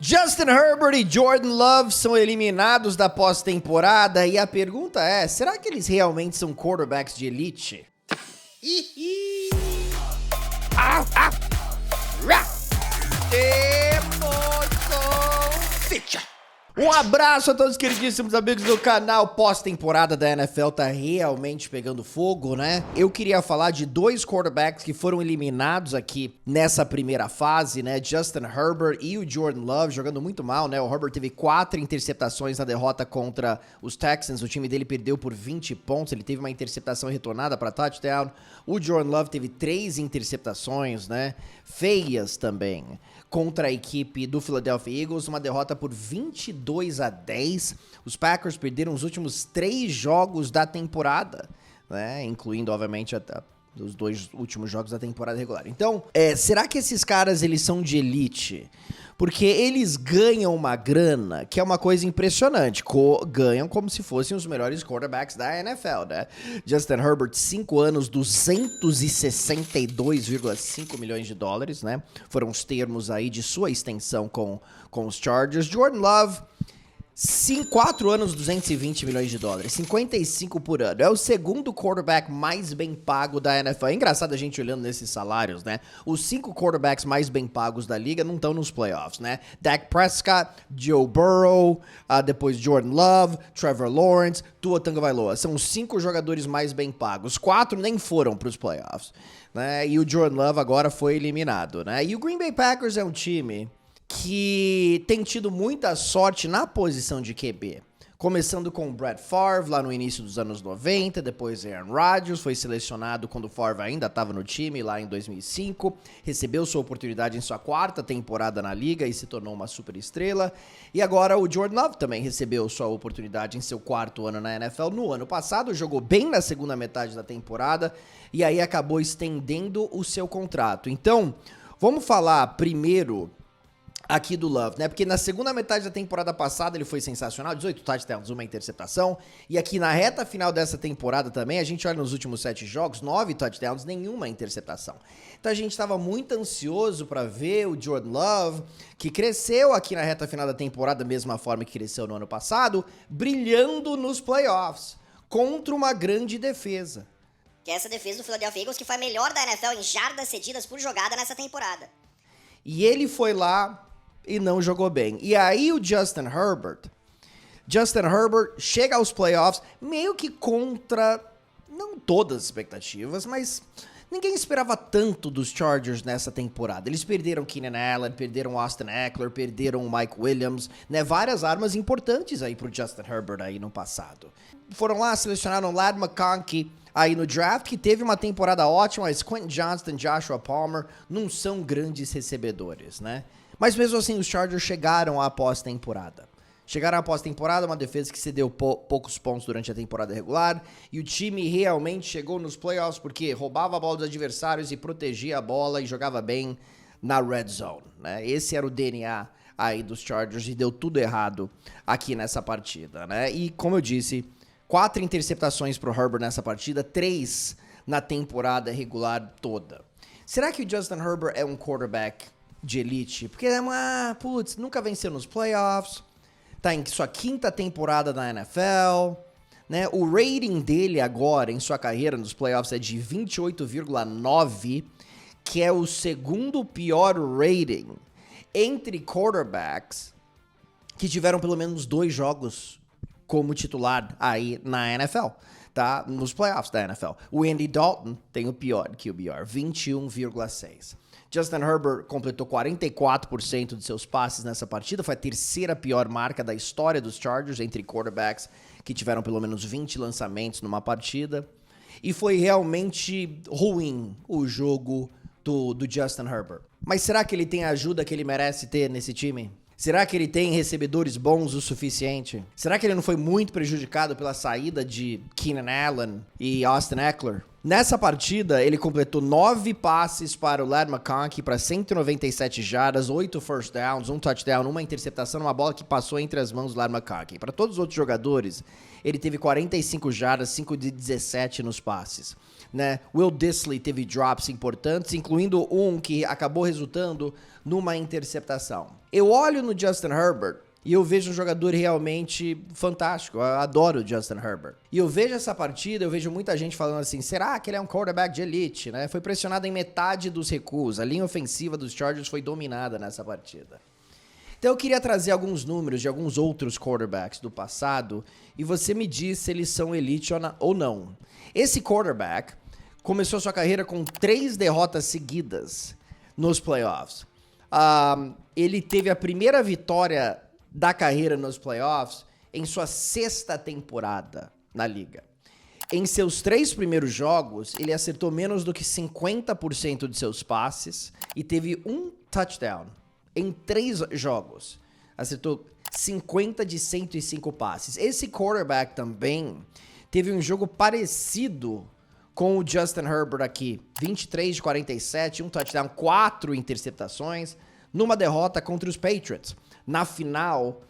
Justin Herbert e Jordan Love são eliminados da pós-temporada e a pergunta é, será que eles realmente são quarterbacks de elite? Um abraço a todos os queridíssimos amigos do canal. Pós-temporada da NFL tá realmente pegando fogo, né? Eu queria falar de dois quarterbacks que foram eliminados aqui nessa primeira fase, né? Justin Herbert e o Jordan Love jogando muito mal, né? O Herbert teve 4 interceptações na derrota contra os Texans. O time dele perdeu por 20 pontos. Ele teve uma interceptação retornada para touchdown. O Jordan Love teve 3 interceptações, né? Feias também. Contra a equipe do Philadelphia Eagles, uma derrota por 22-10. Os Packers perderam os últimos 3 jogos da temporada, né? Incluindo, obviamente, os 2 últimos jogos da temporada regular. Então, será que esses caras eles são de elite? Porque eles ganham uma grana, que é uma coisa impressionante. Ganham como se fossem os melhores quarterbacks da NFL, né? Justin Herbert, 5 anos, 262,5 milhões de dólares, né? Foram os termos aí de sua extensão com os Chargers. Jordan Love, 4 anos, 220 milhões de dólares, 55 por ano. É o segundo quarterback mais bem pago da NFL. É engraçado a gente olhando nesses salários, né? Os 5 quarterbacks mais bem pagos da liga não estão nos playoffs, né? Dak Prescott, Joe Burrow, depois Jordan Love, Trevor Lawrence, Tua Tagovailoa. São os 5 jogadores mais bem pagos. 4 nem foram para os playoffs, né? E o Jordan Love agora foi eliminado, né? E o Green Bay Packers é um time que tem tido muita sorte na posição de QB. Começando com o Brett Favre lá no início dos anos 90, depois Aaron Rodgers foi selecionado quando o Favre ainda estava no time, lá em 2005, recebeu sua oportunidade em sua 4ª temporada na liga e se tornou uma superestrela. E agora o Jordan Love também recebeu sua oportunidade em seu 4º ano na NFL. No ano passado, jogou bem na segunda metade da temporada e aí acabou estendendo o seu contrato. Então, vamos falar primeiro aqui do Love, né? Porque na segunda metade da temporada passada ele foi sensacional, 18 touchdowns, 1 interceptação. E aqui na reta final dessa temporada também, a gente olha nos últimos 7 jogos, 9 touchdowns, nenhuma interceptação. Então a gente estava muito ansioso para ver o Jordan Love, que cresceu aqui na reta final da temporada, da mesma forma que cresceu no ano passado, brilhando nos playoffs, contra uma grande defesa. Que é essa defesa do Philadelphia Eagles, que foi a melhor da NFL em jardas cedidas por jogada nessa temporada. E ele foi lá e não jogou bem. E aí o Justin Herbert chega aos playoffs meio que contra, não todas as expectativas, mas ninguém esperava tanto dos Chargers nessa temporada. Eles perderam Keenan Allen, perderam Austin Ekeler, perderam o Mike Williams, né? Várias armas importantes aí pro Justin Herbert aí no passado. Foram lá, selecionaram Ladd McConkey aí no draft, que teve uma temporada ótima, mas Quentin Johnston, Joshua Palmer não são grandes recebedores, né? Mas mesmo assim, os Chargers chegaram à pós-temporada. Uma defesa que cedeu poucos pontos durante a temporada regular, e o time realmente chegou nos playoffs porque roubava a bola dos adversários e protegia a bola e jogava bem na red zone, né? Esse era o DNA aí dos Chargers e deu tudo errado aqui nessa partida, né? E como eu disse, 4 interceptações pro Herbert nessa partida, 3 na temporada regular toda. Será que o Justin Herbert é um quarterback de elite? Porque nunca venceu nos playoffs, tá em sua 5ª temporada na NFL, né? O rating dele agora, em sua carreira nos playoffs, é de 28,9, que é o segundo pior rating entre quarterbacks que tiveram pelo menos 2 jogos como titular aí na NFL, tá? Nos playoffs da NFL. O Andy Dalton tem o pior QBR, 21,6. Justin Herbert completou 44% de seus passes nessa partida, foi a 3ª pior marca da história dos Chargers entre quarterbacks que tiveram pelo menos 20 lançamentos numa partida. E foi realmente ruim o jogo do Justin Herbert. Mas será que ele tem a ajuda que ele merece ter nesse time? Será que ele tem recebedores bons o suficiente? Será que ele não foi muito prejudicado pela saída de Keenan Allen e Austin Ekeler? Nessa partida, ele completou 9 passes para o Ladd McConkey para 197 jardas, 8 first downs, 1 touchdown, 1 interceptação, uma bola que passou entre as mãos do Ladd McConkey. Para todos os outros jogadores, ele teve 45 jardas, 5 de 17 nos passes. Né? Will Dissly teve drops importantes, incluindo um que acabou resultando numa interceptação. Eu olho no Justin Herbert e eu vejo um jogador realmente fantástico. Eu adoro o Justin Herbert. E eu vejo essa partida, eu vejo muita gente falando assim, será que ele é um quarterback de elite, né? Foi pressionado em metade dos recuos. A linha ofensiva dos Chargers foi dominada nessa partida. Então eu queria trazer alguns números de alguns outros quarterbacks do passado e você me diz se eles são elite ou não. Esse quarterback começou sua carreira com 3 derrotas seguidas nos playoffs. Ele teve a primeira vitória da carreira nos playoffs em sua 6ª temporada na liga. Em seus 3 primeiros jogos, ele acertou menos do que 50% de seus passes e teve 1 touchdown em 3 jogos. Acertou 50 de 105 passes. Esse quarterback também teve um jogo parecido com o Justin Herbert aqui. 23 de 47, 1 touchdown, 4 interceptações, numa derrota contra os Patriots, na final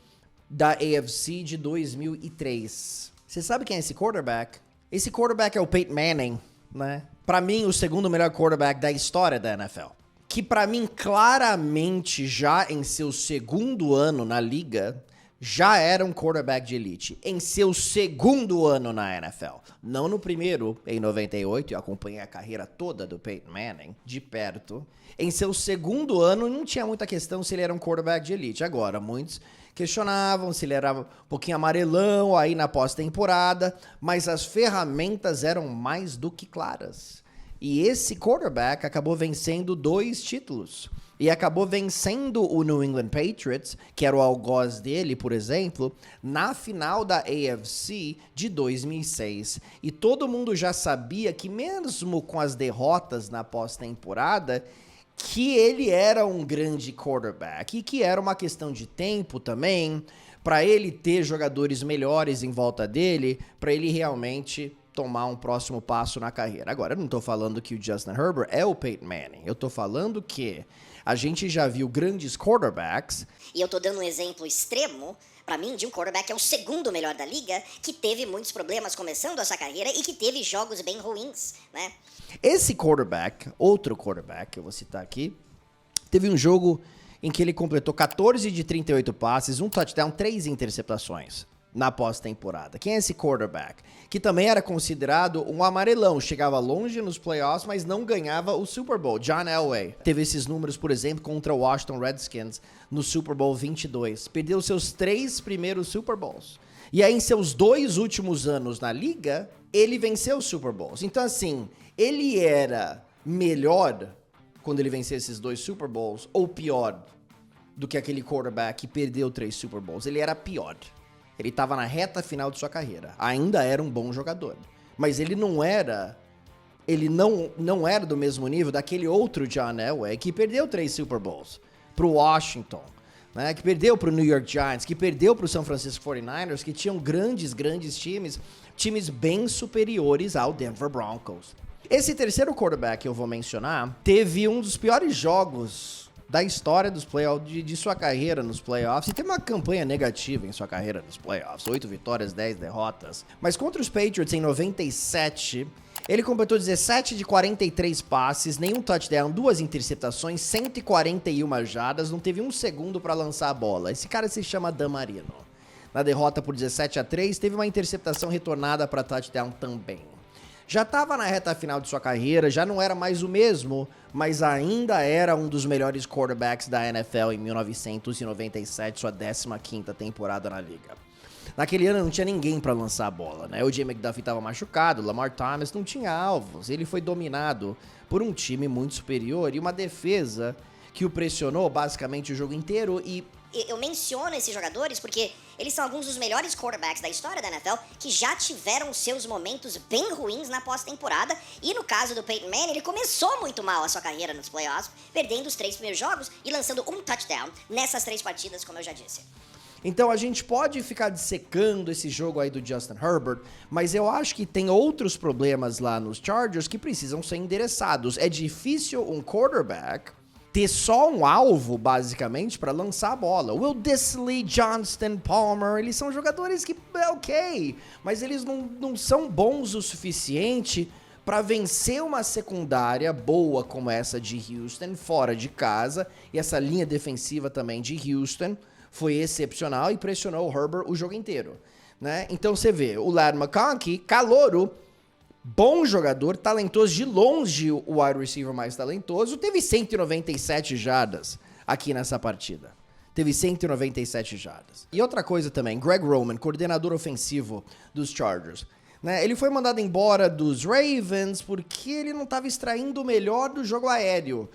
da AFC de 2003. Você sabe quem é esse quarterback? Esse quarterback é o Peyton Manning, né? Pra mim, o segundo melhor quarterback da história da NFL. Que pra mim, claramente, já em seu segundo ano na liga, já era um quarterback de elite. Em seu segundo ano na NFL. Não no primeiro, em 98, eu acompanhei a carreira toda do Peyton Manning, de perto. Em seu segundo ano, não tinha muita questão se ele era um quarterback de elite. Agora, muitos questionavam se ele era um pouquinho amarelão aí na pós-temporada, mas as ferramentas eram mais do que claras. E esse quarterback acabou vencendo 2 títulos. E acabou vencendo o New England Patriots, que era o algoz dele, por exemplo, na final da AFC de 2006. E todo mundo já sabia que mesmo com as derrotas na pós-temporada, que ele era um grande quarterback e que era uma questão de tempo também, para ele ter jogadores melhores em volta dele, para ele realmente tomar um próximo passo na carreira. Agora, eu não tô falando que o Justin Herbert é o Peyton Manning, eu tô falando que a gente já viu grandes quarterbacks. E eu tô dando um exemplo extremo, pra mim, de um quarterback que é o segundo melhor da liga, que teve muitos problemas começando essa carreira e que teve jogos bem ruins, né? Esse quarterback, outro quarterback que eu vou citar aqui, teve um jogo em que ele completou 14 de 38 passes, 1 touchdown, 3 interceptações na pós-temporada. Quem é esse quarterback? Que também era considerado um amarelão, chegava longe nos playoffs, mas não ganhava o Super Bowl. John Elway teve esses números, por exemplo, contra o Washington Redskins no Super Bowl 22. Perdeu seus 3 primeiros Super Bowls. E aí, em seus 2 últimos anos na liga, ele venceu os Super Bowls. Então, assim, ele era melhor quando ele venceu esses 2 Super Bowls ou pior do que aquele quarterback que perdeu 3 Super Bowls? Ele era pior. Ele estava na reta final de sua carreira. Ainda era um bom jogador. Mas ele não era... Ele não era do mesmo nível daquele outro John Elway que perdeu 3 Super Bowls pro Washington, né? Que perdeu pro New York Giants, que perdeu pro San Francisco 49ers, que tinham grandes times bem superiores ao Denver Broncos. Esse terceiro quarterback que eu vou mencionar teve um dos piores jogos da história dos playoffs, de sua carreira nos playoffs, e teve uma campanha negativa em sua carreira nos playoffs, 8 vitórias, 10 derrotas. Mas contra os Patriots em 97, ele completou 17 de 43 passes, nenhum touchdown, 2 interceptações, 141 jardas, não teve um segundo para lançar a bola. Esse cara se chama Dan Marino. Na derrota por 17-3, teve uma interceptação retornada para touchdown também. Já estava na reta final de sua carreira, já não era mais o mesmo, mas ainda era um dos melhores quarterbacks da NFL em 1997, sua 15ª temporada na liga. Naquele ano não tinha ninguém para lançar a bola, né? O Jay McDuffie estava machucado, Lamar Thomas não tinha alvos, ele foi dominado por um time muito superior e uma defesa que o pressionou basicamente o jogo inteiro. E eu menciono esses jogadores porque eles são alguns dos melhores quarterbacks da história da NFL que já tiveram seus momentos bem ruins na pós-temporada. E no caso do Peyton Manning, ele começou muito mal a sua carreira nos playoffs, perdendo os 3 primeiros jogos e lançando um touchdown nessas 3 partidas, como eu já disse. Então a gente pode ficar dissecando esse jogo aí do Justin Herbert, mas eu acho que tem outros problemas lá nos Chargers que precisam ser endereçados. É difícil um quarterback ter só um alvo, basicamente, para lançar a bola. Will Dissly, Johnston, Palmer, eles são jogadores que, ok, mas eles não são bons o suficiente para vencer uma secundária boa como essa de Houston, fora de casa, e essa linha defensiva também de Houston foi excepcional e pressionou o Herbert o jogo inteiro, né? Então você vê, o Ladd McConkey, calouro, bom jogador, talentoso, de longe o wide receiver mais talentoso, teve 197 jardas aqui nessa partida. Teve 197 jardas. E outra coisa também, Greg Roman, coordenador ofensivo dos Chargers, né? Ele foi mandado embora dos Ravens porque ele não estava extraindo o melhor do jogo aéreo.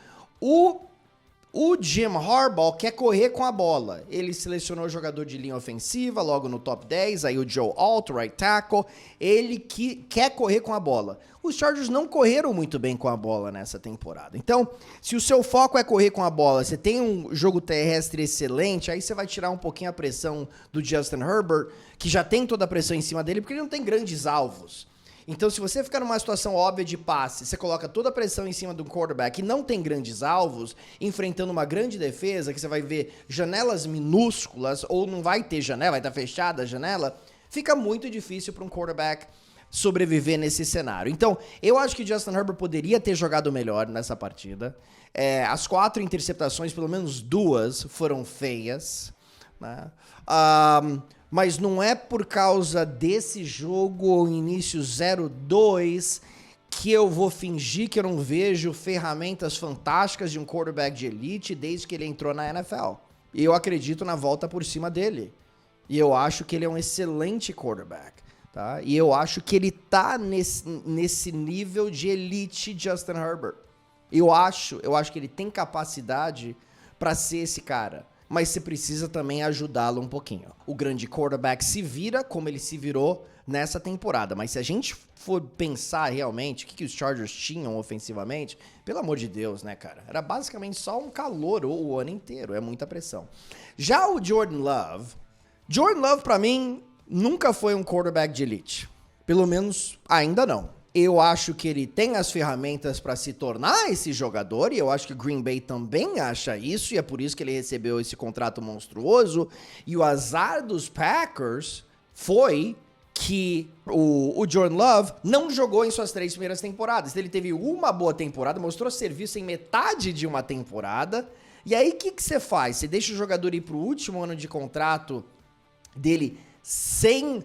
O Jim Harbaugh quer correr com a bola. Ele selecionou o jogador de linha ofensiva, logo no top 10, aí o Joe Alt, right tackle. Ele que quer correr com a bola. Os Chargers não correram muito bem com a bola nessa temporada. Então, se o seu foco é correr com a bola, você tem um jogo terrestre excelente, aí você vai tirar um pouquinho a pressão do Justin Herbert, que já tem toda a pressão em cima dele, porque ele não tem grandes alvos. Então, se você ficar numa situação óbvia de passe, você coloca toda a pressão em cima do quarterback e não tem grandes alvos, enfrentando uma grande defesa, que você vai ver janelas minúsculas, ou não vai ter janela, vai estar fechada a janela, fica muito difícil para um quarterback sobreviver nesse cenário. Então, eu acho que o Justin Herbert poderia ter jogado melhor nessa partida. As 4 interceptações, pelo menos 2, foram feias, né? Mas não é por causa desse jogo, início 0-2, que eu vou fingir que eu não vejo ferramentas fantásticas de um quarterback de elite desde que ele entrou na NFL. E eu acredito na volta por cima dele. E eu acho que ele é um excelente quarterback, tá? E eu acho que ele tá nesse nível de elite Justin Herbert. Eu acho que ele tem capacidade para ser esse cara. Mas você precisa também ajudá-lo um pouquinho. O grande quarterback se vira como ele se virou nessa temporada. Mas se a gente for pensar realmente o que os Chargers tinham ofensivamente, pelo amor de Deus, né, cara? Era basicamente só um calor o ano inteiro. É muita pressão. Já o Jordan Love pra mim nunca foi um quarterback de elite. Pelo menos ainda não. Eu acho que ele tem as ferramentas para se tornar esse jogador, e eu acho que o Green Bay também acha isso, e é por isso que ele recebeu esse contrato monstruoso. E o azar dos Packers foi que o Jordan Love não jogou em suas 3 primeiras temporadas. Ele teve uma boa temporada, mostrou serviço em metade de uma temporada, e aí o que você faz? Você deixa o jogador ir pro último ano de contrato dele sem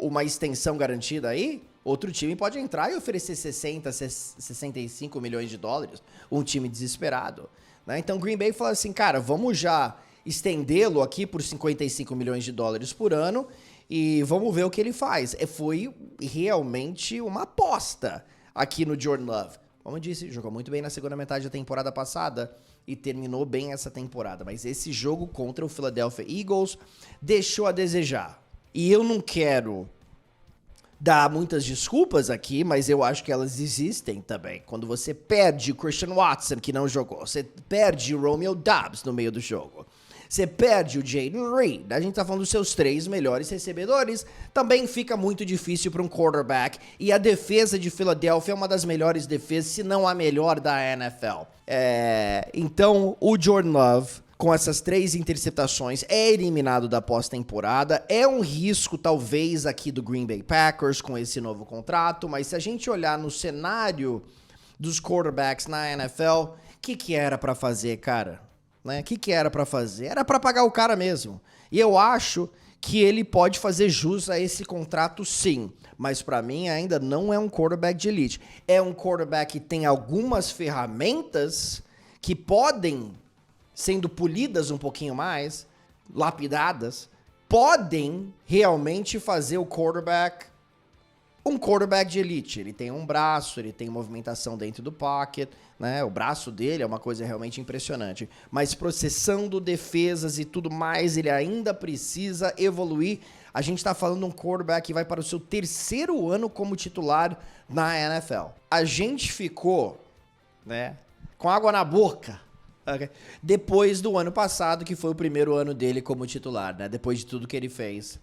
uma extensão garantida aí? Outro time pode entrar e oferecer 60, 65 milhões de dólares. Um time desesperado, né? Então Green Bay falou assim, cara, vamos já estendê-lo aqui por 55 milhões de dólares por ano e vamos ver o que ele faz. Foi realmente uma aposta aqui no Jordan Love. Como eu disse, jogou muito bem na segunda metade da temporada passada e terminou bem essa temporada. Mas esse jogo contra o Philadelphia Eagles deixou a desejar. E eu não quero dar muitas desculpas aqui, mas eu acho que elas existem também. Quando você perde o Christian Watson, que não jogou, você perde o Romeo Doubs no meio do jogo, você perde o Jayden Reed, a gente tá falando dos seus 3 melhores recebedores, também fica muito difícil para um quarterback, e a defesa de Philadelphia é uma das melhores defesas, se não a melhor da NFL. Então, o Jordan Love, com essas 3 interceptações, é eliminado da pós-temporada. É um risco, talvez, aqui do Green Bay Packers com esse novo contrato, mas se a gente olhar no cenário dos quarterbacks na NFL, o que era pra fazer, cara? Né? O que era pra fazer? Era pra pagar o cara mesmo. E eu acho que ele pode fazer jus a esse contrato, sim. Mas pra mim ainda não é um quarterback de elite. É um quarterback que tem algumas ferramentas que podem, sendo polidas um pouquinho mais, lapidadas, podem realmente fazer o quarterback um quarterback de elite. Ele tem um braço, ele tem movimentação dentro do pocket, né? O braço dele é uma coisa realmente impressionante. Mas processando defesas e tudo mais, ele ainda precisa evoluir. A gente tá falando de um quarterback que vai para o seu 3º ano como titular na NFL. A gente ficou, né, com água na boca Okay. Depois do ano passado, que foi o primeiro ano dele como titular, né? Depois de tudo que ele fez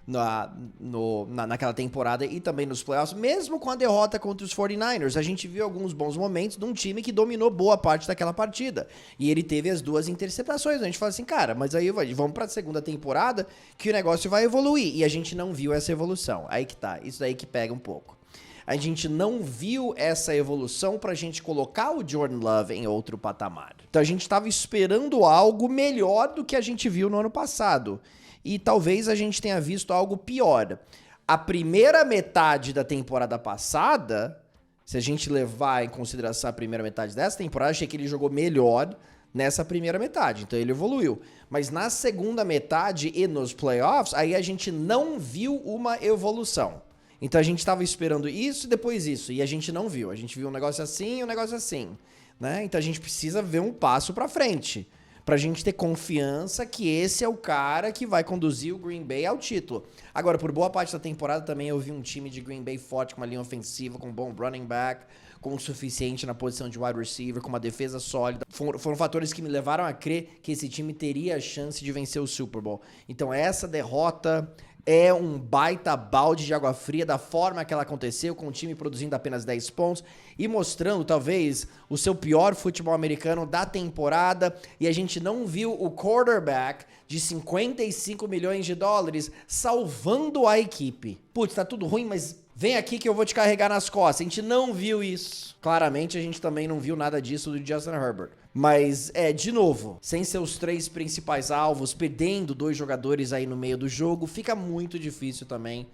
naquela temporada e também nos playoffs, mesmo com a derrota contra os 49ers, a gente viu alguns bons momentos de um time que dominou boa parte daquela partida. E ele teve as 2 interceptações. A gente fala assim, cara, mas aí vamos pra segunda temporada que o negócio vai evoluir. E a gente não viu essa evolução. Aí que tá, isso daí que pega um pouco. A gente não viu essa evolução pra gente colocar o Jordan Love em outro patamar. Então a gente tava esperando algo melhor do que a gente viu no ano passado. E talvez a gente tenha visto algo pior. A primeira metade da temporada passada, se a gente levar em consideração a primeira metade dessa temporada, achei que ele jogou melhor nessa primeira metade, então ele evoluiu. Mas na segunda metade e nos playoffs, aí a gente não viu uma evolução. Então a gente estava esperando isso e depois isso, e a gente não viu. A gente viu um negócio assim e um negócio assim, né? Então a gente precisa ver um passo para frente, pra gente ter confiança que esse é o cara que vai conduzir o Green Bay ao título. Agora, por boa parte da temporada também eu vi um time de Green Bay forte, com uma linha ofensiva, com um bom running back, com o suficiente na posição de wide receiver, com uma defesa sólida. Foram fatores que me levaram a crer que esse time teria a chance de vencer o Super Bowl. Então essa derrota é um baita balde de água fria da forma que ela aconteceu, com o time produzindo apenas 10 pontos e mostrando, talvez, o seu pior futebol americano da temporada. E a gente não viu o quarterback de 55 milhões de dólares salvando a equipe. Putz, tá tudo ruim, mas vem aqui que eu vou te carregar nas costas. A gente não viu isso. Claramente, a gente também não viu nada disso do Justin Herbert. Mas, de novo, sem seus 3 principais alvos, perdendo 2 jogadores aí no meio do jogo, fica muito difícil também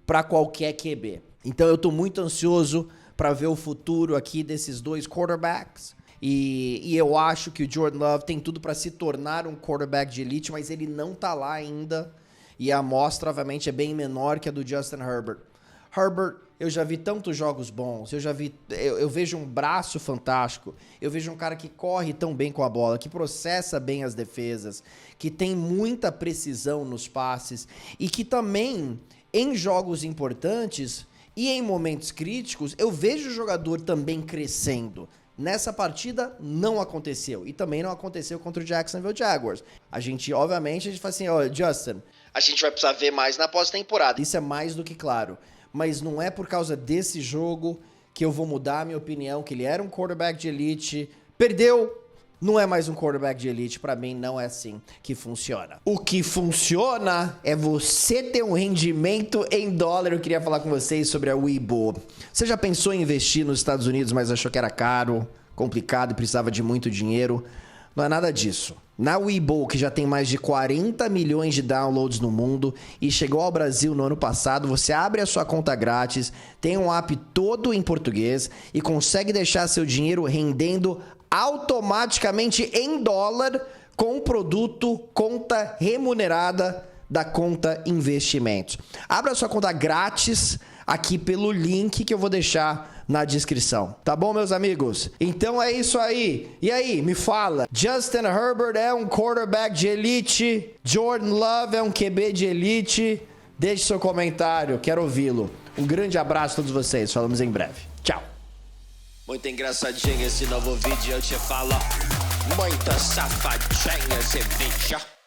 para qualquer QB. Então eu tô muito ansioso para ver o futuro aqui desses 2 quarterbacks. E eu acho que o Jordan Love tem tudo para se tornar um quarterback de elite, mas ele não tá lá ainda. E a amostra, obviamente, é bem menor que a do Justin Herbert. Herbert, eu já vi tantos jogos bons, eu vejo um braço fantástico, eu vejo um cara que corre tão bem com a bola, que processa bem as defesas, que tem muita precisão nos passes e que também, em jogos importantes e em momentos críticos, eu vejo o jogador também crescendo. Nessa partida não aconteceu e também não aconteceu contra o Jacksonville Jaguars. A gente fala assim, ó, Justin, a gente vai precisar ver mais na pós-temporada. Isso é mais do que claro. Mas não é por causa desse jogo que eu vou mudar a minha opinião, que ele era um quarterback de elite, perdeu, não é mais um quarterback de elite. Pra mim não é assim que funciona. O que funciona é você ter um rendimento em dólar. Eu queria falar com vocês sobre a Webull. Você já pensou em investir nos Estados Unidos, mas achou que era caro, complicado e precisava de muito dinheiro? Não é nada disso. Na Webull, que já tem mais de 40 milhões de downloads no mundo e chegou ao Brasil no ano passado, você abre a sua conta grátis, tem um app todo em português e consegue deixar seu dinheiro rendendo automaticamente em dólar com o produto Conta Remunerada da Conta Investimentos. Abra sua conta grátis aqui pelo link que eu vou deixar na descrição. Tá bom, meus amigos? Então é isso aí. E aí, me fala. Justin Herbert é um quarterback de elite? Jordan Love é um QB de elite? Deixe seu comentário, quero ouvi-lo. Um grande abraço a todos vocês. Falamos em breve. Tchau. Muito engraçadinho esse novo vídeo, eu te falo. Muito safadinho esse vídeo.